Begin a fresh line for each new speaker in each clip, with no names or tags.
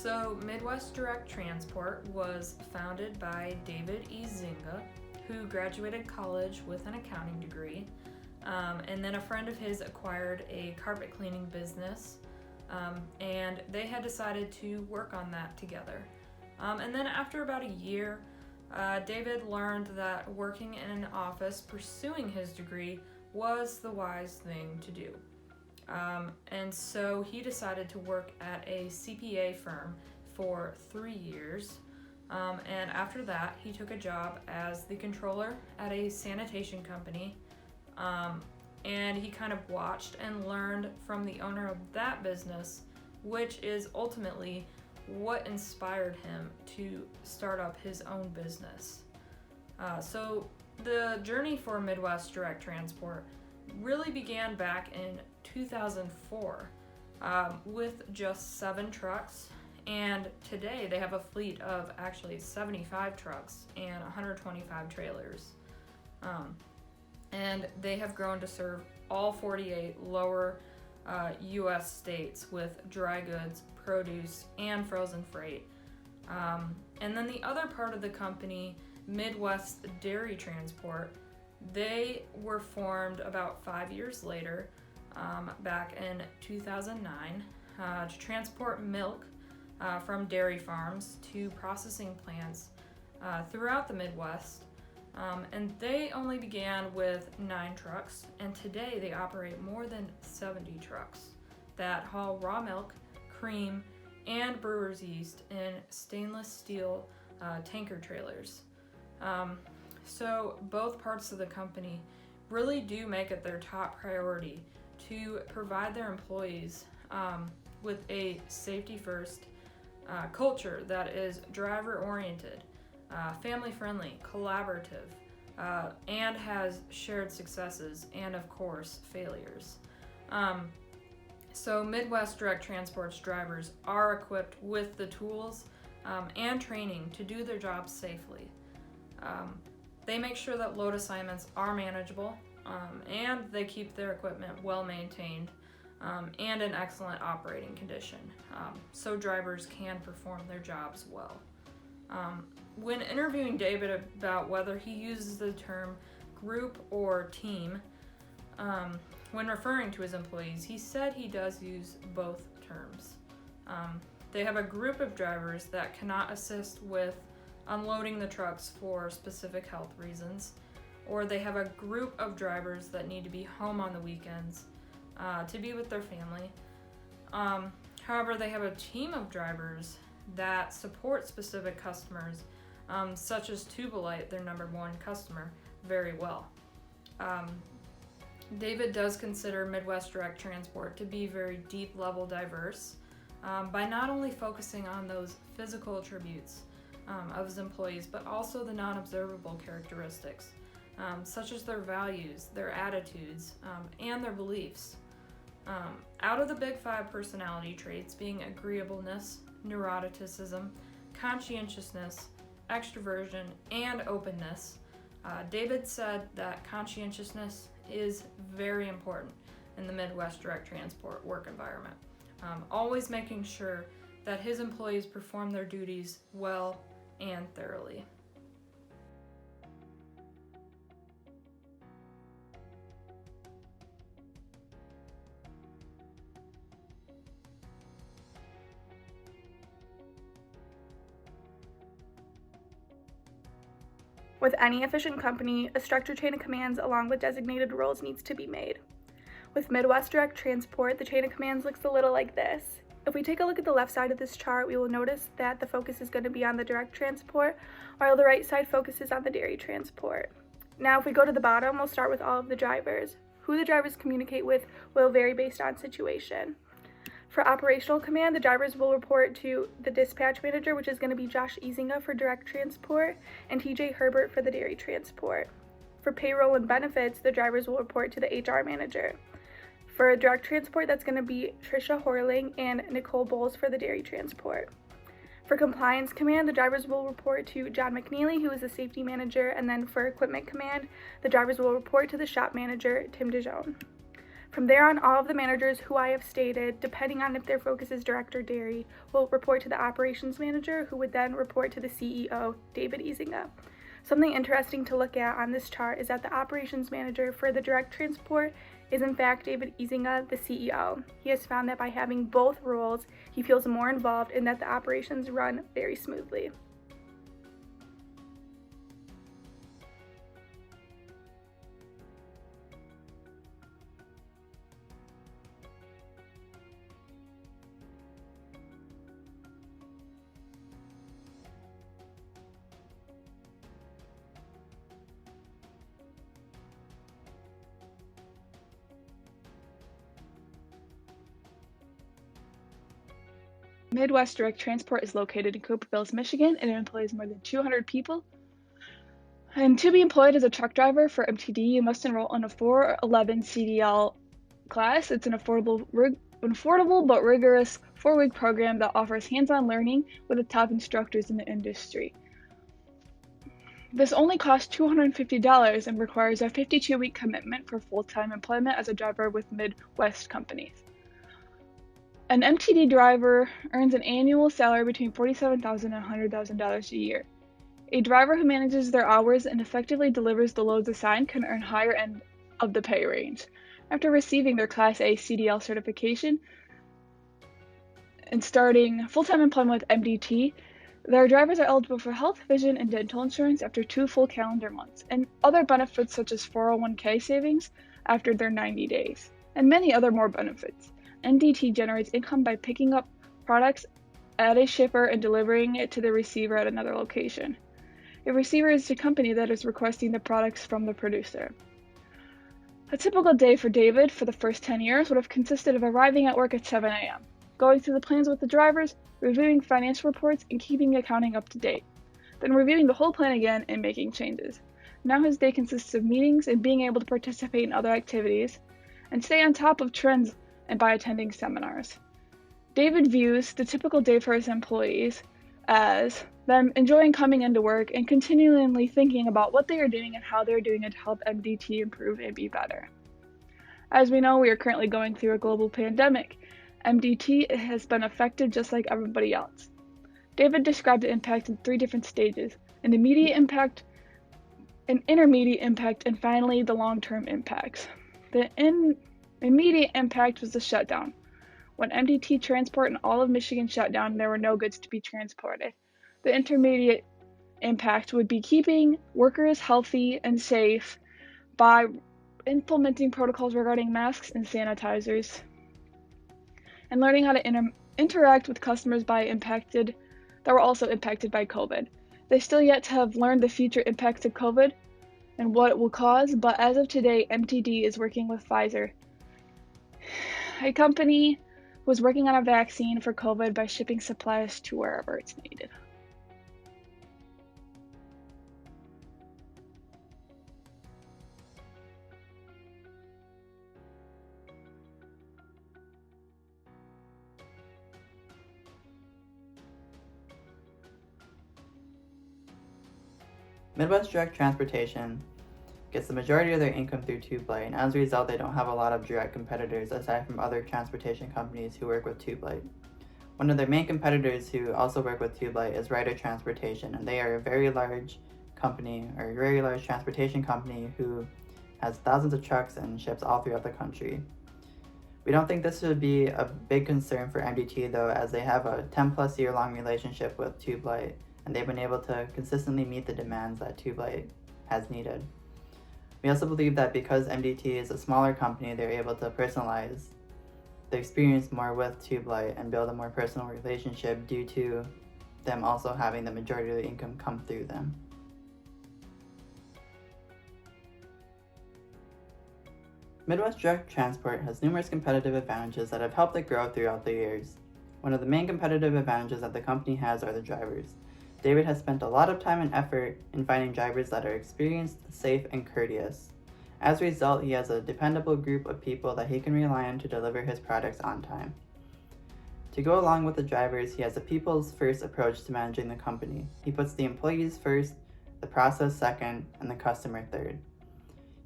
So Midwest Direct Transport was founded by David E. Zinga, who graduated college with an accounting degree. And then a friend of his acquired a carpet cleaning business, and they had decided to work on that together. And then after about a year, David learned that working in an office pursuing his degree was the wise thing to do. And so he decided to work at a CPA firm for 3 years. And after that, he took a job as the controller at a sanitation company. And he kind of watched and learned from the owner of that business, which is ultimately what inspired him to start up his own business. So the journey for Midwest Direct Transport really began back in 2004 with just 7 trucks, and today they have a fleet of actually 75 trucks and 125 trailers. And they have grown to serve all 48 lower U.S. states with dry goods, produce, and frozen freight. And then the other part of the company, Midwest Dairy Transport, they were formed about 5 years later, back in 2009, to transport milk from dairy farms to processing plants throughout the Midwest. And they only began with 9 trucks, and today they operate more than 70 trucks that haul raw milk, cream, and brewer's yeast in stainless steel tanker trailers. So both parts of the company really do make it their top priority to provide their employees with a safety-first culture that is driver-oriented, family-friendly, collaborative, and has shared successes and, of course, failures. So Midwest Direct Transport's drivers are equipped with the tools and training to do their jobs safely. They make sure that load assignments are manageable, and they keep their equipment well maintained and in excellent operating condition, so drivers can perform their jobs well. When interviewing David about whether he uses the term group or team when referring to his employees, he said he does use both terms. They have a group of drivers that cannot assist with unloading the trucks for specific health reasons, or they have a group of drivers that need to be home on the weekends to be with their family. However, they have a team of drivers that support specific customers, such as Tubalite, their number 1 customer, very well. David does consider Midwest Direct Transport to be very deep level diverse by not only focusing on those physical attributes of his employees, but also the non-observable characteristics, such as their values, their attitudes, and their beliefs. Out of the big 5 personality traits being agreeableness, neuroticism, conscientiousness, extroversion, and openness, David said that conscientiousness is very important in the Midwest Direct Transport work environment, always making sure that his employees perform their duties well and thoroughly.
With any efficient company, a structured chain of commands along with designated roles needs to be made. With Midwest Direct Transport, the chain of commands looks a little like this. If we take a look at the left side of this chart, we will notice that the focus is going to be on the direct transport, while the right side focuses on the dairy transport. Now, if we go to the bottom, we'll start with all of the drivers. Who the drivers communicate with will vary based on situation. For operational command, the drivers will report to the dispatch manager, which is going to be Josh Easinga for direct transport, and TJ Herbert for the dairy transport. For payroll and benefits, the drivers will report to the HR manager. For direct transport, that's going to be Trisha Horling and Nicole Bowles for the dairy transport. For compliance command, the drivers will report to John McNeely, who is the safety manager, and then for equipment command, the drivers will report to the shop manager, Tim DeJohn. From there on, all of the managers who I have stated, depending on if their focus is direct or dairy, will report to the operations manager, who would then report to the CEO, David Ezinga. Something interesting to look at on this chart is that the operations manager for the direct transport is in fact David Ezinga, the CEO. He has found that by having both roles, he feels more involved and that the operations run very smoothly.
Midwest Direct Transport is located in Cooper Mills, Michigan, and it employs more than 200 people. And to be employed as a truck driver for MTD, you must enroll in a 411 CDL class. It's an affordable but rigorous 4-week program that offers hands-on learning with the top instructors in the industry. This only costs $250 and requires a 52-week commitment for full-time employment as a driver with Midwest companies. An MTD driver earns an annual salary between $47,000 and $100,000 a year. A driver who manages their hours and effectively delivers the loads assigned can earn higher end of the pay range. After receiving their Class A CDL certification and starting full-time employment with MDT, their drivers are eligible for health, vision, and dental insurance after 2 full calendar months, and other benefits such as 401k savings after their 90 days, and many other more benefits. MDT generates income by picking up products at a shipper and delivering it to the receiver at another location. A receiver is the company that is requesting the products from the producer. A typical day for David for the first 10 years would have consisted of arriving at work at 7 a.m., going through the plans with the drivers, reviewing financial reports, and keeping accounting up to date, then reviewing the whole plan again and making changes. Now his day consists of meetings and being able to participate in other activities, and stay on top of trends and by attending seminars. David views the typical day for his employees as them enjoying coming into work and continually thinking about what they are doing and how they're doing it to help MDT improve and be better. As we know, we are currently going through a global pandemic. MDT has been affected just like everybody else. David described the impact in 3 different stages: an immediate impact, an intermediate impact, and finally the long-term impacts. The immediate impact was the shutdown. When MDT transport in all of Michigan shut down, there were no goods to be transported. The intermediate impact would be keeping workers healthy and safe by implementing protocols regarding masks and sanitizers, and learning how to interact with customers that were also impacted by COVID. They still yet to have learned the future impacts of COVID and what it will cause, but as of today, MTD is working with Pfizer, a company was working on a vaccine for COVID by shipping supplies to wherever it's needed.
Midwest Direct Transportation gets the majority of their income through Tube-Light, and as a result, they don't have a lot of direct competitors aside from other transportation companies who work with Tube-Light. One of their main competitors who also work with Tube-Light is Ryder Transportation, and they are a very large transportation company who has thousands of trucks and ships all throughout the country. We don't think this would be a big concern for MDT though, as they have a 10+ year long relationship with Tube-Light, and they've been able to consistently meet the demands that Tube-Light has needed. We also believe that because MDT is a smaller company, they're able to personalize the experience more with Tube-Light and build a more personal relationship due to them also having the majority of the income come through them. Midwest Direct Transport has numerous competitive advantages that have helped it grow throughout the years. One of the main competitive advantages that the company has are the drivers. David has spent a lot of time and effort in finding drivers that are experienced, safe, and courteous. As a result, he has a dependable group of people that he can rely on to deliver his products on time. To go along with the drivers, he has a people's first approach to managing the company. He puts the employees first, the process second, and the customer third.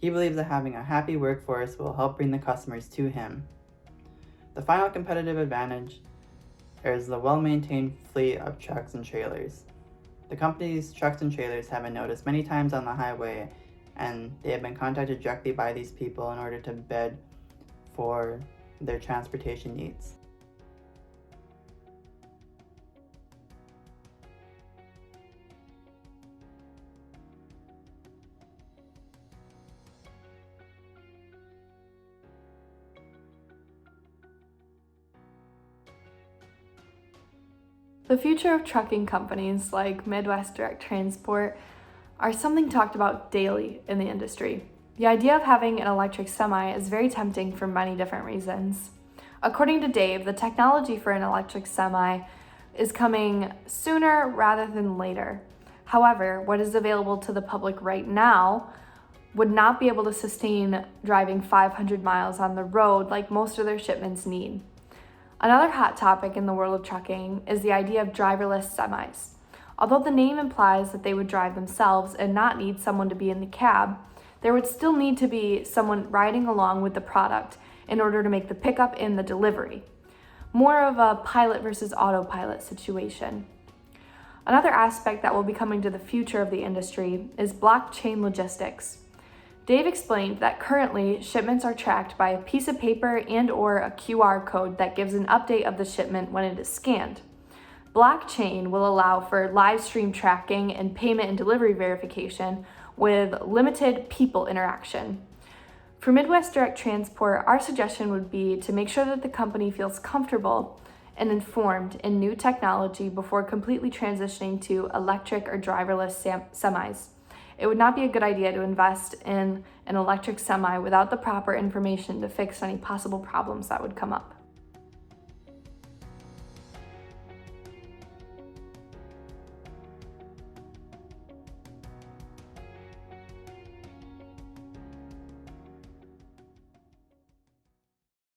He believes that having a happy workforce will help bring the customers to him. The final competitive advantage is the well-maintained fleet of trucks and trailers. The company's trucks and trailers have been noticed many times on the highway, and they have been contacted directly by these people in order to bid for their transportation needs.
The future of trucking companies like Midwest Direct Transport are something talked about daily in the industry. The idea of having an electric semi is very tempting for many different reasons. According to Dave, the technology for an electric semi is coming sooner rather than later. However, what is available to the public right now would not be able to sustain driving 500 miles on the road like most of their shipments need. Another hot topic in the world of trucking is the idea of driverless semis. Although the name implies that they would drive themselves and not need someone to be in the cab, there would still need to be someone riding along with the product in order to make the pickup and the delivery. More of a pilot versus autopilot situation. Another aspect that will be coming to the future of the industry is blockchain logistics. Dave explained that currently shipments are tracked by a piece of paper and/or a QR code that gives an update of the shipment when it is scanned. Blockchain will allow for live stream tracking and payment and delivery verification with limited people interaction. For Midwest Direct Transport, our suggestion would be to make sure that the company feels comfortable and informed in new technology before completely transitioning to electric or driverless semis. It would not be a good idea to invest in an electric semi without the proper information to fix any possible problems that would come up.